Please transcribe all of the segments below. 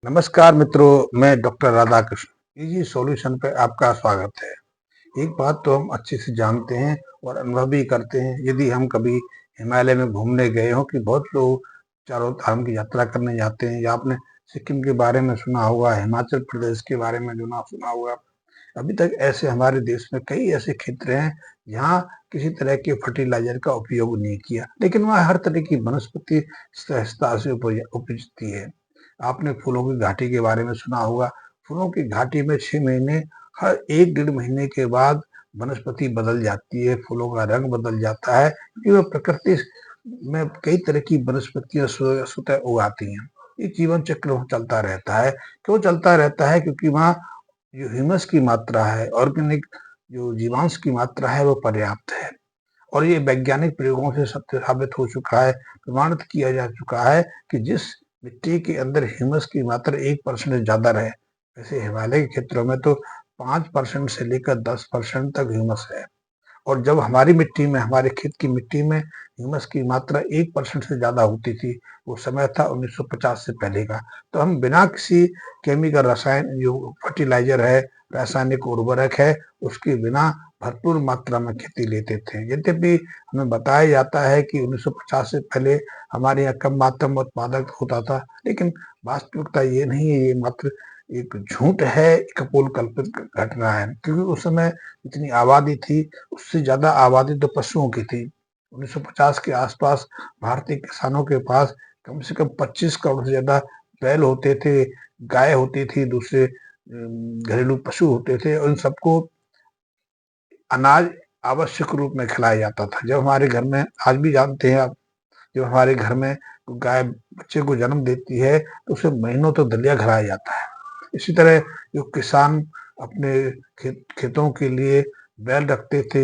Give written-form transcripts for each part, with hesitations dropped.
नमस्कार मित्रों, मैं डॉक्टर राधाकृष्ण इजी सॉल्यूशन पे आपका स्वागत है। एक बात तो हम अच्छे से जानते हैं और अनुभव भी करते हैं। यदि हम कभी हिमालय में घूमने गए हों कि बहुत लोग चारों धाम की यात्रा करने जाते हैं, या आपने सिक्किम के बारे में सुना होगा, हिमाचल प्रदेश के बारे में जो ना सुना होगा। अभी तक ऐसे हमारे देश में कई ऐसे क्षेत्र हैं जहाँ किसी तरह के फर्टिलाइजर का उपयोग नहीं किया, लेकिन वहाँ हर तरह की वनस्पति सहजता से उपजती है। आपने फूलों की घाटी के बारे में सुना होगा। फूलों की घाटी में 6 महीने, हर 1 डेढ़ महीने के बाद वनस्पति बदल जाती है, फूलों का रंग बदल जाता है, क्योंकि वह प्रकृति में कई तरह की वनस्पतियां स्वतः उगाती हैं। ये जीवन चक्र वहाँ चलता रहता है। क्यों चलता रहता है? क्योंकि वहाँ जो ह्यूमस की मात्रा है, ऑर्गेनिक जो जीवांश की मात्रा है, वो पर्याप्त है। और ये वैज्ञानिक प्रयोगों से सत्य साबित हो चुका है, प्रमाणित किया जा चुका है कि जिस मिट्टी के अंदर ह्यूमस की मात्रा 1% ज्यादा रहे, जैसे हिमालय के क्षेत्रों में तो 5% से लेकर 10% तक ह्यूमस है। और जब हमारी मिट्टी में, हमारे खेत की मिट्टी में ह्यूमस की मात्रा 1% से ज्यादा होती थी, वो समय था 1950 से पहले का। तो हम बिना किसी केमिकल, रसायन, जो फर्टिलाइजर है, रासायनिक उर्वरक है, उसके बिना भरपूर मात्रा में खेती लेते थे। यद्यपि हमें बताया जाता है कि 1950 से पहले हमारे यहाँ कम मात्रा में उत्पादक होता था, लेकिन वास्तविकता ये नहीं है। ये मात्र एक झूठ है, कपोल कल्पित घटना है, क्योंकि उस समय इतनी आबादी थी, उससे ज्यादा आबादी तो पशुओं की थी। 1950 के आसपास भारतीय किसानों के पास कम से कम 25 करोड़ से ज्यादा बैल होते थे, गाय होती थी, दूसरे घरेलू पशु होते थे, और इन सबको अनाज आवश्यक रूप में खिलाया जाता था। जब हमारे घर में, आज भी जानते हैं आप, जब हमारे घर में गाय बच्चे को जन्म देती है तो उसे महीनों तक दलिया खिलाया जाता है। इसी तरह जो किसान अपने खेतों के लिए बैल रखते थे,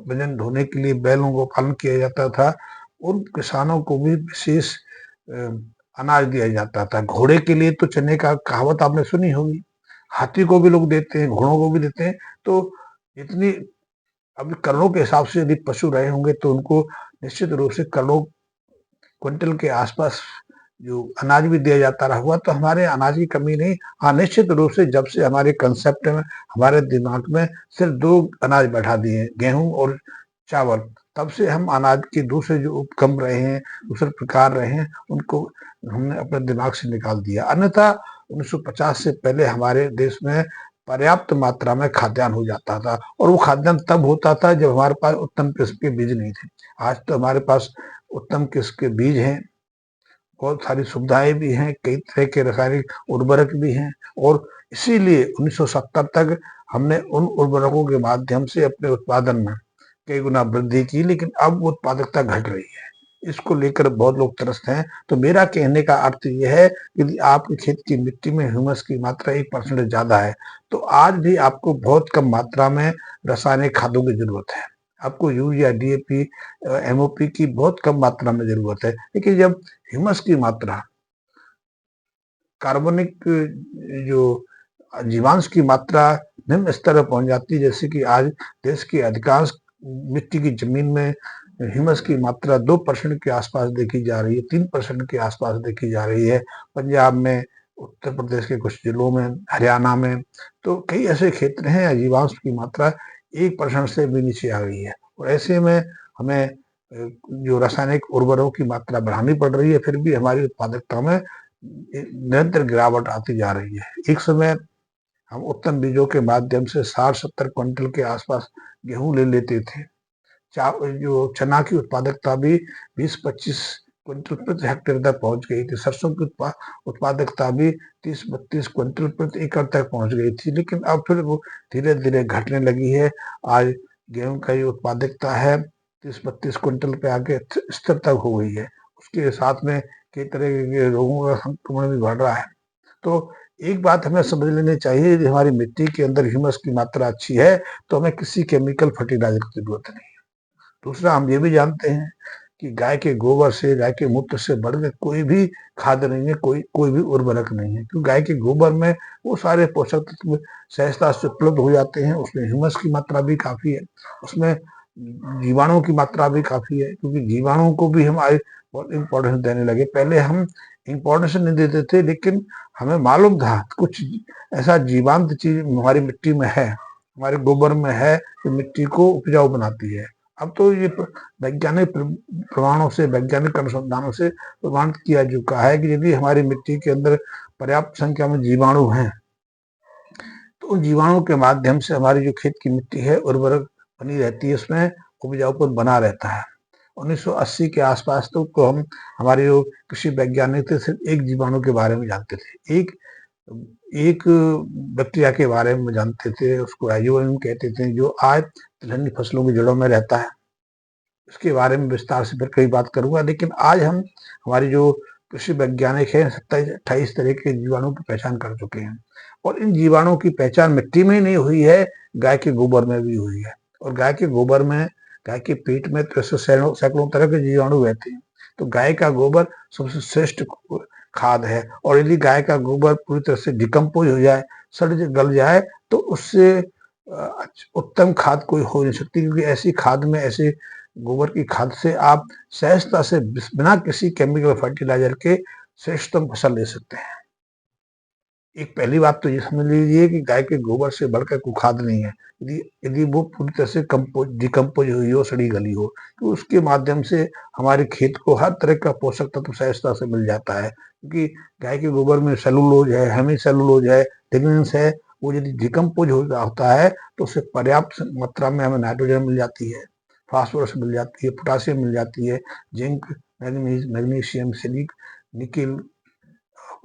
वजन ढोने के लिए बैलों को पालन किया जाता था, उन किसानों को भी विशेष अनाज दिया जाता था। घोड़े के लिए तो चने का कहावत आपने सुनी होगी, हाथी को भी लोग देते हैं, घोड़ों को भी देते हैं। तो इतनी, अभी करोड़ों के हिसाब से यदि पशु रहे होंगे तो उनको निश्चित रूप से करोड़ों क्विंटल के आसपास जो अनाज भी दिया जाता रहा हुआ। तो हमारे अनाज की कमी नहीं। हाँ, निश्चित रूप से जब से हमारे कंसेप्ट में, हमारे दिमाग में सिर्फ दो अनाज बैठा दिए, गेहूं और चावल, तब से हम अनाज के दूसरे जो उपक्रम रहे हैं, दूसरे प्रकार रहे हैं, उनको हमने अपने दिमाग से निकाल दिया। अन्यथा 1950 से पहले हमारे देश में पर्याप्त मात्रा में खाद्यान्न हो जाता था, और वो खाद्यान्न तब होता था जब हमारे पास उत्तम किस्म के बीज नहीं थे। आज तो हमारे पास उत्तम किस्म के बीज हैं, बहुत सारी सुविधाएं भी हैं, कई तरह के रासायनिक उर्वरक भी हैं, और इसीलिए 1970 तक हमने उन उर्वरकों के माध्यम से अपने उत्पादन में कई गुना वृद्धि की, लेकिन अब वो उत्पादकता घट रही है। इसको लेकर बहुत लोग त्रस्त हैं। तो मेरा कहने का अर्थ यह है कि यदि आपके खेत की मिट्टी में ह्यूमस की मात्रा 1% ज्यादा है, तो आज भी आपको बहुत कम मात्रा में रासायनिक खादों की जरूरत है। आपको यूरिया, डीएपी, एमओपी की बहुत कम मात्रा में जरूरत है। लेकिन जब ह्यूमस की मात्रा, कार्बनिक जो जीवांश की मात्रा निम्न स्तर पर पहुंच जाती है, जैसे कि आज देश की अधिकांश मिट्टी की जमीन में ह्यूमस की मात्रा 2% के आसपास देखी जा रही है, 3% के आसपास देखी जा रही है। पंजाब में, उत्तर प्रदेश के कुछ जिलों में, हरियाणा में, तो कई ऐसे क्षेत्र हैं जीवांश की मात्रा 1% से भी नीचे आ गई है। और ऐसे में हमें जो रासायनिक उर्वरकों की मात्रा बढ़ानी पड़ रही है, फिर भी हमारी उत्पादकता में निरंतर गिरावट आती जा रही है। एक समय हम उत्तम बीजों के माध्यम से 60-70 क्विंटल के आसपास गेहूं ले लेते थे। जो चना की उत्पादकता भी 20-25 क्विंटल प्रति हेक्टेयर तक पहुंच गई थी। सरसों की उत्पादकता भी 30-32 क्विंटल प्रति एकड़ तक पहुंच गई थी, लेकिन अब फिर वो धीरे धीरे घटने लगी है। आज गेहूं का जो उत्पादकता है 30-32 क्विंटल पे आके स्थिर तक हो गई है। उसके साथ में कई तरह के रोगों का संक्रमण भी बढ़ रहा है। तो एक बात हमें समझ लेनी चाहिए, यदि हमारी मिट्टी के अंदर ह्यूमस की मात्रा अच्छी है तो हमें किसी केमिकल फर्टिलाइजर की जरूरत नहीं है। दूसरा, हम ये भी जानते हैं कि गाय के गोबर से, गाय के मूत्र से बढ़कर कोई भी खाद नहीं है, कोई भी उर्वरक नहीं है, क्योंकि गाय के गोबर में वो सारे पोषक तत्व सहजता से उपलब्ध हो जाते हैं। उसमें ह्यूमस की मात्रा भी काफी है, उसमें जीवाणुओं की मात्रा भी काफी है, क्योंकि जीवाणुओं को भी हम आज बहुत इंपॉर्टेंस देने लगे। पहले हम इंपॉर्टेंस नहीं देते थे, लेकिन हमें मालूम था कुछ ऐसा जीवांत चीज हमारी मिट्टी में है, हमारे गोबर में है, जो मिट्टी को उपजाऊ बनाती है। अब तो ये वैज्ञानिक प्रमाणों से, वैज्ञानिक अनुसंधानों से प्रमाणित किया चुका है कि यदि हमारी मिट्टी के अंदर पर्याप्त संख्या में जीवाणु हैं, तो उन जीवाणुओं के माध्यम से हमारी जो खेत की मिट्टी है उर्वरक बनी रहती है, उसमें उपजाऊपन बना रहता है। 1980 के आसपास तो हम हमारे जो कृषि वैज्ञानिक थे सिर्फ एक जीवाणु के बारे में जानते थे, एक एक बैक्टीरिया के बारे में जानते थे, उसको आइजोनियम कहते थे, जो आज तिलहनी फसलों की जड़ों में रहता है। इसके बारे में विस्तार से फिर कई बात करूंगा, लेकिन आज हम हमारी जो कृषि वैज्ञानिक है 27-28 तरह के जीवाणुओं की पहचान कर चुके हैं, और इन जीवाणुओं की पहचान मिट्टी में ही नहीं हुई है, गाय के गोबर में भी हुई है। और गाय के गोबर में, गाय के पेट में तो ऐसे सैकड़ों तरह के जीवाणु रहते हैं। तो गाय का गोबर सबसे श्रेष्ठ खाद है, और यदि गाय का गोबर पूरी तरह से डिकम्पोज हो जाए, सड़ गल जाए, तो उससे उत्तम खाद कोई हो नहीं सकती, क्योंकि ऐसी खाद में, ऐसे गोबर की खाद से आप सहजता से बिना किसी केमिकल फर्टिलाइजर के श्रेष्ठतम फसल ले सकते हैं। एक पहली बात तो ये समझ लीजिए कि गाय के गोबर से बढ़कर कोई खाद नहीं है। यदि यदि वो पूरी तरह से डिकम्पोज हुई हो, सड़ी गली हो, तो उसके माध्यम से हमारे खेत को हर तरह का पोषक तत्व सहजता से मिल जाता है, क्योंकि गाय के गोबर में सेलुलोज है, हेमी सेलुलोज है, लिग्निन्स है। वो यदि डिकम्पोज होता है तो उससे पर्याप्त मात्रा में हमें नाइट्रोजन मिल जाती है, फास्फोरस मिल जाती है, पोटासियम मिल जाती है, जिंक, मैग्नीशियम, सिलिक, निकिल,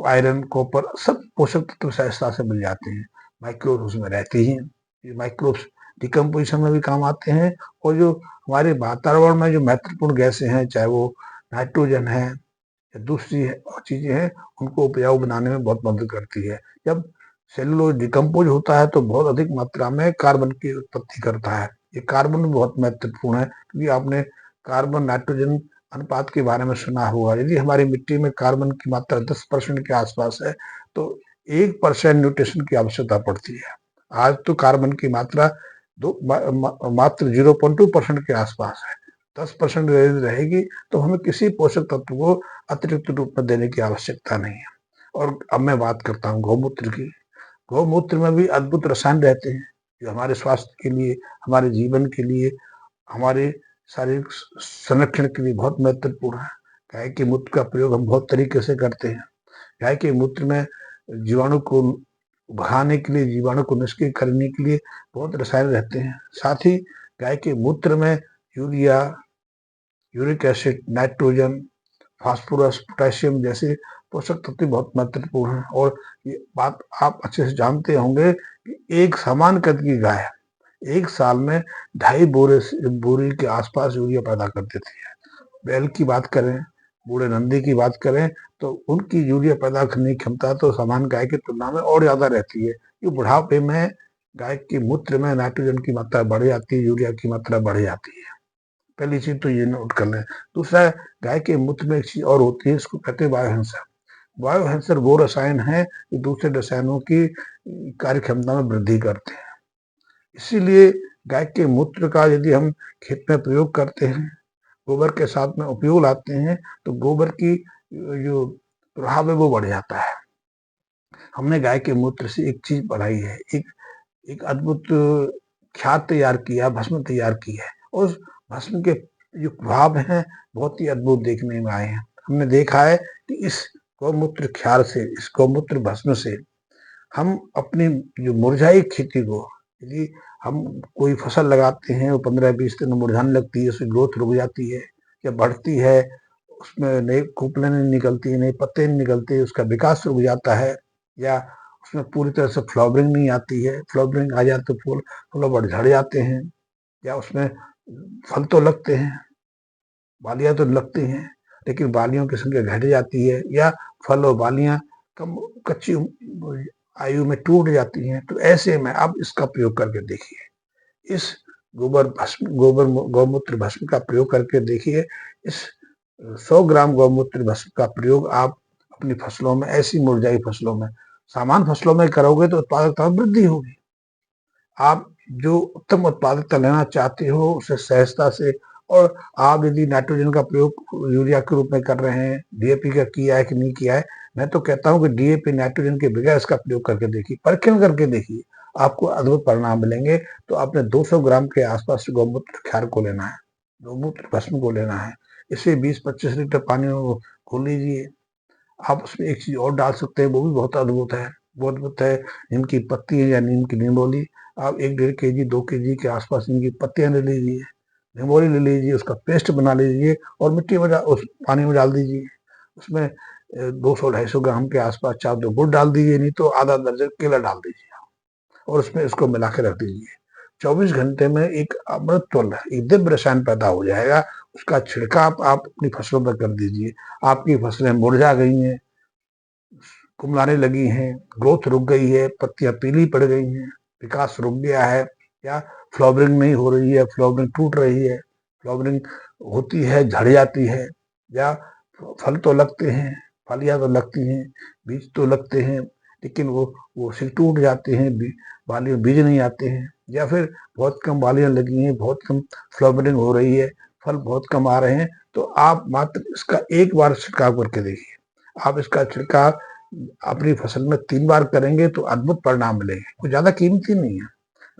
आयरन, कॉपर, सब पोषक तत्व सहजता से मिल जाते हैं। माइक्रोब्स उसमें रहते ही हैं, ये माइक्रोब्स डिकम्पोजिशन में भी काम आते हैं, और जो हमारे वातावरण में जो महत्वपूर्ण गैसें हैं, चाहे वो नाइट्रोजन है या दूसरी चीजें हैं, उनको उपजाऊ बनाने में बहुत मदद करती है। जब सेलुलोज डिकम्पोज होता है तो बहुत अधिक मात्रा में कार्बन की उत्पत्ति करता है। ये कार्बन बहुत महत्वपूर्ण है, क्योंकि आपने कार्बन नाइट्रोजन अनुपात के बारे में सुना होगा। यदि हमारी मिट्टी में कार्बन की मात्रा 10% के आसपास है, तो 1% न्यूट्रिशन की आवश्यकता पड़ती है। आज तो कार्बन की मात्रा मात्र 0.2% के आसपास है। 10% रहेगी तो हमें किसी पोषक तत्व को अतिरिक्त रूप में देने की आवश्यकता नहीं है। और अब मैं बात करता हूँ गौमूत्र की। गौमूत्र में भी अद्भुत रसायन रहते हैं, जो हमारे स्वास्थ्य के लिए, हमारे जीवन के लिए, हमारे शारीरिक संरक्षण के लिए बहुत महत्वपूर्ण है। गाय के मूत्र का प्रयोग हम बहुत तरीके से करते हैं। गाय के मूत्र में जीवाणु को भगाने के लिए, जीवाणु को निष्क्रिय करने के लिए बहुत रसायन रहते हैं। साथ ही गाय के मूत्र में urea, uric acid, nitrogen, phosphorus, potassium जैसे पोषक तत्व बहुत महत्वपूर्ण है। और ये बात आप अच्छे से जानते होंगे कि एक समान कद की गाय एक साल में 2.5 बोरी के आसपास यूरिया पैदा कर देती है। बैल की बात करें, बूढ़े नंदी की बात करें, तो उनकी यूरिया पैदा करने की क्षमता तो सामान्य गाय की तुलना में और ज्यादा रहती है। ये बुढ़ापे में गाय के मूत्र में नाइट्रोजन की मात्रा बढ़ जाती है, यूरिया की मात्रा बढ़ जाती है। पहली चीज तो ये नोट कर लें। दूसरा, गाय के मूत्र में एक चीज और होती है, इसको कहते हैं बायोहेंसर। बायोहेंसर वो रसायन है जो दूसरे रसायनों की कार्य क्षमता में वृद्धि करते हैं। इसीलिए गाय के मूत्र का यदि हम खेत में प्रयोग करते हैं, गोबर के साथ में उपयोग लाते हैं, तो गोबर की जो प्रभाव है वो बढ़ जाता है। हमने गाय के मूत्र से एक चीज बनाई है, एक एक अद्भुत खाद तैयार किया, भस्म तैयार की है, और उस भस्म के जो प्रभाव हैं बहुत ही अद्भुत देखने में आए हैं। हमने देखा है कि इस गौमूत्र खाद से, इस गौमूत्र भस्म से हम अपनी जो मुरझाई खेती को, यदि हम कोई फसल लगाते हैं, वो 15-20 दिन मुरझाने लगती है, उसकी ग्रोथ रुक जाती है या बढ़ती है, उसमें नए कोपलें नहीं निकलती है, नए पत्ते नहीं निकलते, उसका विकास रुक जाता है, या उसमें पूरी तरह से फ्लावरिंग नहीं आती है। फ्लावरिंग आ जाए तो फ्लावर झड़ जाते हैं, या उसमें फल तो लगते हैं, बालियां तो लगती हैं, लेकिन बालियों की संख्या घट जाती है, या फल और बालियां कम कच्ची आयु में टूट जाती हैं। तो ऐसे में आप इसका प्रयोग करके देखिए, इस गौमूत्र भस्म का प्रयोग करके देखिए। इस 100 ग्राम गौमूत्र भस्म का प्रयोग आप अपनी फसलों में, ऐसी मुरझाई फसलों में, सामान्य फसलों में करोगे तो उत्पादकता में वृद्धि होगी। आप जो उत्तम उत्पादकता लेना चाहते हो उसे सहजता से, और आप यदि नाइट्रोजन का प्रयोग यूरिया के रूप में कर रहे हैं, डीएपी का किया है कि नहीं किया है, मैं तो कहता हूं कि डीएपी नाइट्रोजन के बगैर इसका प्रयोग करके देखिए, परीक्षण करके देखिए, आपको अद्भुत परिणाम मिलेंगे। तो आपने 200 ग्राम के आसपास गौमूत्र क्षार को लेना है, गौमूत्र भस्म को लेना है, इसे 20-25 लीटर पानी में घोल लीजिए। आप उसमें एक चीज और डाल सकते हैं, वो भी बहुत अद्भुत है, बहुत अद्भुत है। नीम की पत्ती है या नीम की निमोली, आप 1-1.5 केजी 2 केजी के आसपास नीम की पत्तियां ले लीजिए, निमोली ले लीजिए, उसका पेस्ट बना लीजिए और मिट्टी में उस पानी में डाल दीजिए। उसमें 200-250 ग्राम के आसपास चाहे तो गुड़ डाल दीजिए, नहीं तो आधा दर्जन केला डाल दीजिए और उसमें इसको मिला के रख दीजिए। 24 घंटे में एक अमृत तुल्य एक दिव्य रसायन पैदा हो जाएगा। उसका छिड़काव आप अपनी फसलों पर कर दीजिए। आपकी फसलें मुरझा गई हैं, कुम्हलाने लगी हैं, ग्रोथ रुक गई है, पत्तियां पीली पड़ गई हैं, विकास रुक गया है, या फ्लावरिंग नहीं हो रही है, फ्लावरिंग टूट रही है, फ्लावरिंग होती है झड़ जाती है, या फल तो लगते हैं, फलियां तो लगती हैं, बीज तो लगते हैं, लेकिन वो सिर टूट जाते हैं, बालियों बीज नहीं आते हैं, या फिर बहुत कम बालियां लगी हैं, बहुत कम फ्लावरिंग हो रही है, फल बहुत कम आ रहे हैं, तो आप मात्र इसका एक बार छिड़काव करके देखिए। आप इसका छिड़काव अपनी फसल में 3 बार करेंगे तो अद्भुत परिणाम मिलेंगे। कुछ ज्यादा कीमती नहीं है,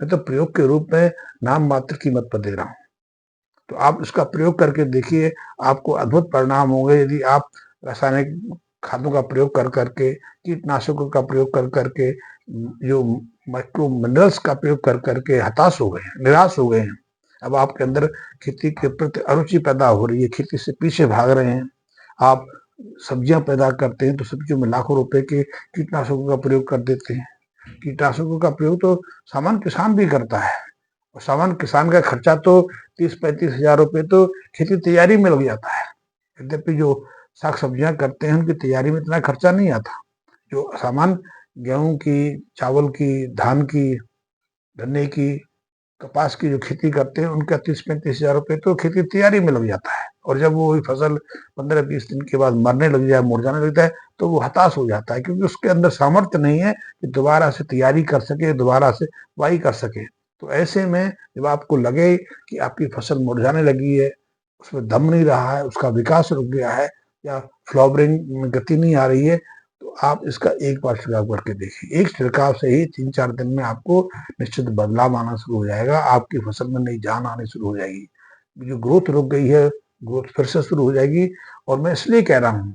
मैं तो प्रयोग के रूप में नाम मात्र कीमत पर दे रहा हूँ। तो आप इसका प्रयोग करके देखिए, आपको अद्भुत परिणाम होंगे। यदि आप रासायनिक खादों का प्रयोग कर करके, कीटनाशकों का प्रयोग कर करके, जो माइक्रो मिनरल्स का प्रयोग कर करके हताश हो गए हैं, निराश हो गए हैं, अब आपके अंदर खेती के प्रति अरुचि पैदा हो रही है, खेती से पीछे भाग रहे हैं, आप सब्जियां पैदा करते हैं तो सब्जियों में लाखों रुपए के कीटनाशकों का प्रयोग कर देते हैं। कीटनाशकों का प्रयोग तो सामान्य किसान भी करता है, और सामान्य किसान का खर्चा तो 30-35 हजार रुपये तो खेती तैयारी में लग जाता है। यद्यपि जो साग सब्जियां करते हैं उनकी तैयारी में इतना खर्चा नहीं आता। जो सामान्य गेहूं की, चावल की, धान की, गन्ने की, कपास की जो खेती करते हैं उनका 30-35 हजार रुपये तो खेती तैयारी में लग जाता है, और जब वो फसल 15-20 दिन के बाद मरने लग जाए, मुरझाने लगता है, तो वो हताश हो जाता है, क्योंकि उसके अंदर सामर्थ्य नहीं है कि दोबारा से तैयारी कर सके, दोबारा से बुआई कर सके। तो ऐसे में जब आपको लगे कि आपकी फसल मुरझाने लगी है, उसमें दम नहीं रहा है, उसका विकास रुक गया है, या फ्लावरिंग में गति नहीं आ रही है, तो आप इसका एक बार छिड़काव करके देखिए। एक छिड़काव से ही 3-4 दिन में आपको निश्चित बदलाव आना शुरू हो जाएगा, आपकी फसल में नई जान आनी शुरू हो जाएगी, जो ग्रोथ रुक गई है ग्रोथ फिर से शुरू हो जाएगी। और मैं इसलिए कह रहा हूँ,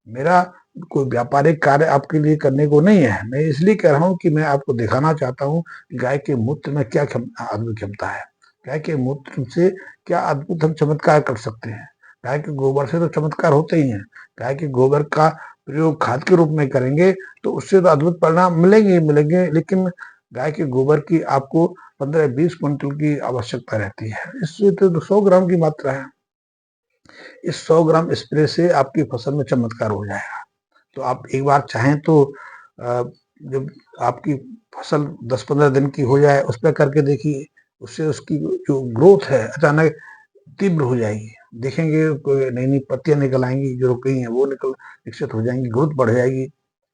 मेरा कोई व्यापारिक कार्य आपके लिए करने को नहीं है, मैं इसलिए कह रहा हूँ कि मैं आपको दिखाना चाहता हूँ कि गाय के मूत्र में क्या अद्भुत क्षमता है, गाय के मूत्र से क्या अद्भुत हम चमत्कार कर सकते हैं। गाय के गोबर से तो चमत्कार होते ही हैं, गाय के गोबर का प्रयोग खाद के रूप में करेंगे तो उससे तो अद्भुत परिणाम मिलेंगे ही मिलेंगे, लेकिन गाय के गोबर की आपको 15-20 क्विंटल की आवश्यकता रहती है, इससे तो 100 ग्राम की मात्रा है। इस 100 ग्राम स्प्रे से आपकी फसल में चमत्कार हो जाएगा। तो आप एक बार चाहें तो जब आपकी फसल 10-15 दिन की हो जाए उस पर करके देखिए, उससे उसकी जो ग्रोथ है अचानक तीव्र हो जाएगी। देखेंगे कोई नई नई पत्तियां निकल आएंगी, जो रुक गई हैं वो निकल विकसित हो जाएंगी, ग्रोथ बढ़ जाएगी।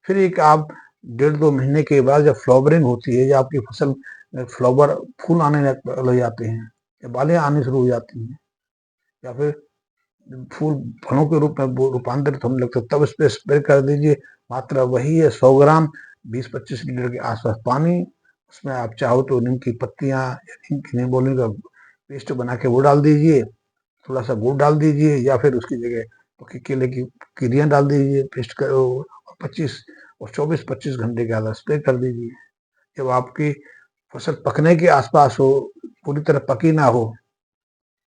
फिर एक आप 1.5-2 महीने के बाद जब फ्लावरिंग होती है, या आपकी फसल में फ्लावर फूल आने लग जाते हैं, या बालियां आनी शुरू हो जाती हैं, या फिर फूल फलों के रूप में वो रूपांतरित होने लगता है, तब इस पे स्प्रे कर दीजिए। मात्रा वही है, 100 ग्राम 20-25 लीटर के आसपास पानी, उसमें आप चाहो तो नीम की पत्तियां या नीम की निबोली का पेस्ट बना के वो डाल दीजिए, थोड़ा सा गुड़ डाल दीजिए, या फिर उसकी जगह पके केले की गिरियां डाल दीजिए, पेस्ट कर 25 और 24-25 घंटे के बाद स्प्रे कर दीजिए। जब आपकी फसल पकने के आसपास हो, पूरी तरह पकी ना हो,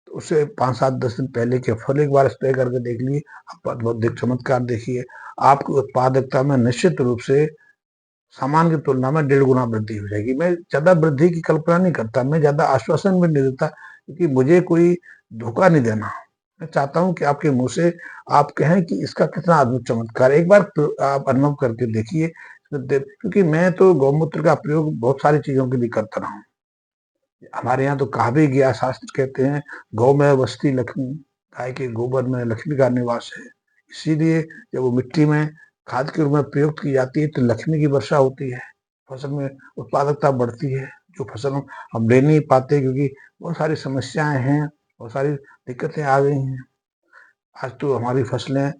उससे 5-7-10 दिन पहले के फल एक बार स्प्रे करके देख लीजिए, आप अद्भुत चमत्कार देखिए। आपकी उत्पादकता में निश्चित रूप से सामान्य की तुलना में 1.5 गुना वृद्धि हो जाएगी। मैं ज्यादा वृद्धि की कल्पना नहीं करता, मैं ज्यादा आश्वासन भी नहीं देता, क्योंकि मुझे कोई धोखा नहीं देना। मैं चाहता हूं कि आपके मुंह से आप कहें कि इसका कितना अद्भुत चमत्कार, एक बार आप अनुभव करके देखिए। क्योंकि मैं तो गौमूत्र का प्रयोग बहुत सारी चीजों के लिए करता रहा हूँ। हमारे यहाँ तो कहा भी गया, शास्त्र कहते हैं गौ में वसती लक्ष्मी, गाय के गोबर में लक्ष्मी का निवास है। इसीलिए जब वो मिट्टी में खाद के रूप में प्रयुक्त की जाती है तो लक्ष्मी की वर्षा होती है, फसल में उत्पादकता बढ़ती है, जो फसल हम ले नहीं पाते, क्योंकि बहुत सारी समस्याएं हैं, बहुत सारी दिक्कतें आ गई हैं। आज तो हमारी फसलें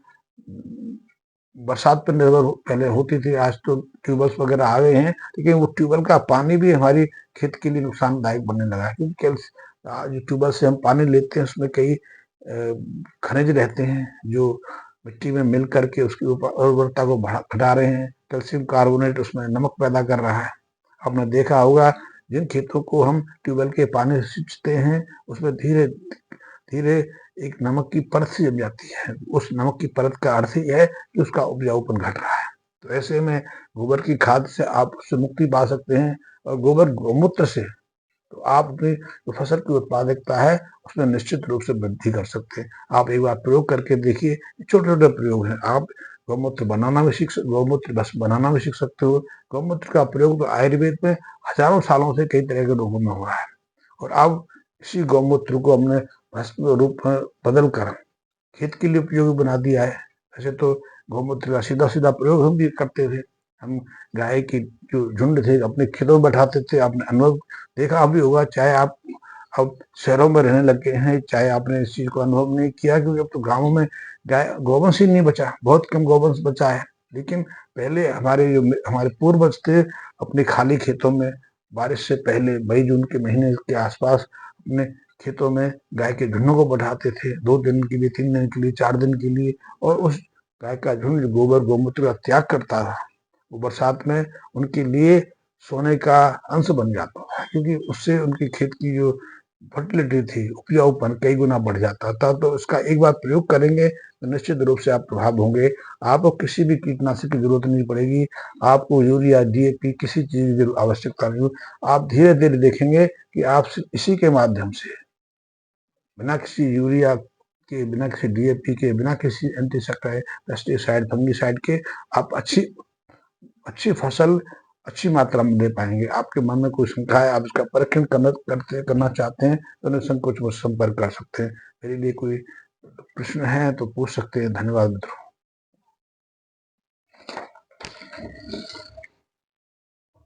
बरसात पर निर्भर पहले होती थी, आज तो ट्यूबवेल्स वगैरह आ गए हैं, लेकिन वो ट्यूबवेल का पानी भी हमारी खेत के लिए नुकसानदायक बनने लगा है, क्योंकि जो ट्यूबवेल से हम पानी लेते हैं उसमें कई खनिज रहते हैं जो मिट्टी में मिल करके उसकी उर्वरता को घटा रहे हैं। कैल्शियम कार्बोनेट उसमें नमक पैदा कर रहा है। आपने देखा होगा जिन खेतों को हम ट्यूबवेल के पानी से सींचते हैं उसमें धीरे धीरे एक नमक की परत सी जम जाती है। उस नमक की परत का अर्थ ही है कि उसका उपजाऊपन घट रहा है। तो ऐसे में गोबर की खाद से आप उससे मुक्ति पा सकते हैं, और गोबर गौमूत्र से तो आप अपनी जो फसल की उत्पादकता है उसमें निश्चित रूप से वृद्धि कर सकते हैं। आप एक बार प्रयोग करके देखिए, छोटे छोटे प्रयोग हैं। आप गौमूत्र बस बनाना भी सीख सकते हो। गौमूत्र का प्रयोग तो आयुर्वेद में हजारों सालों से कई तरह के रोगों में हुआ है, और अब इसी गौमूत्र को हमने भस्म रूप में बदल कर खेत के लिए उपयोगी बना दिया है। वैसे तो गौमूत्र का सीधा सीधा प्रयोग हम भी करते थे। हम गाय की जो झुंड थे अपने खेतों में बैठाते थे। आपने अनुभव देखा भी होगा, चाहे आप अब शहरों में रहने लगे हैं, चाहे आपने इस चीज को अनुभव नहीं किया, क्योंकि अब तो गाँवों में गाय गोवंश ही नहीं बचा, बहुत कम गोवंश बचा है। लेकिन पहले हमारे पूर्वज थे, अपने खाली खेतों में बारिश से पहले मई जून के महीने के आसपास अपने खेतों में गाय के झुंडों को बैठाते थे, 2 दिन के लिए, 3 दिन के लिए, 4 दिन के लिए। और उस गाय का झुंड गोबर गौमूत्र का त्याग करता था, वो बरसात में उनके लिए सोने का अंश बन जाता था, क्योंकि उससे उनके खेत की जो फर्टिलिटी थी, उपजाऊपन कई गुना बढ़ जाता था। तो इसका एक बार प्रयोग करेंगे तो निश्चित रूप से आप प्रभावित होंगे। आपको किसी भी कीटनाशक की जरूरत नहीं पड़ेगी, आपको यूरिया, डीएपी किसी चीज की आवश्यकता नहीं। आप धीरे धीरे देखेंगे कि आप इसी के माध्यम से, बिना किसी यूरिया के, बिना किसी डीएपी के, बिना किसी एंटीसेक्टाइड, पेस्टिसाइड, फंगिसाइड के, आप अच्छी अच्छी फसल अच्छी मात्रा में दे पाएंगे। आपके मन में कोई शंका है, आप इसका परीक्षण करना चाहते हैं, तो निसंकोच मुझसे संपर्क कर सकते हैं। मेरे लिए कोई प्रश्न है तो पूछ सकते हैं। धन्यवाद मित्रों।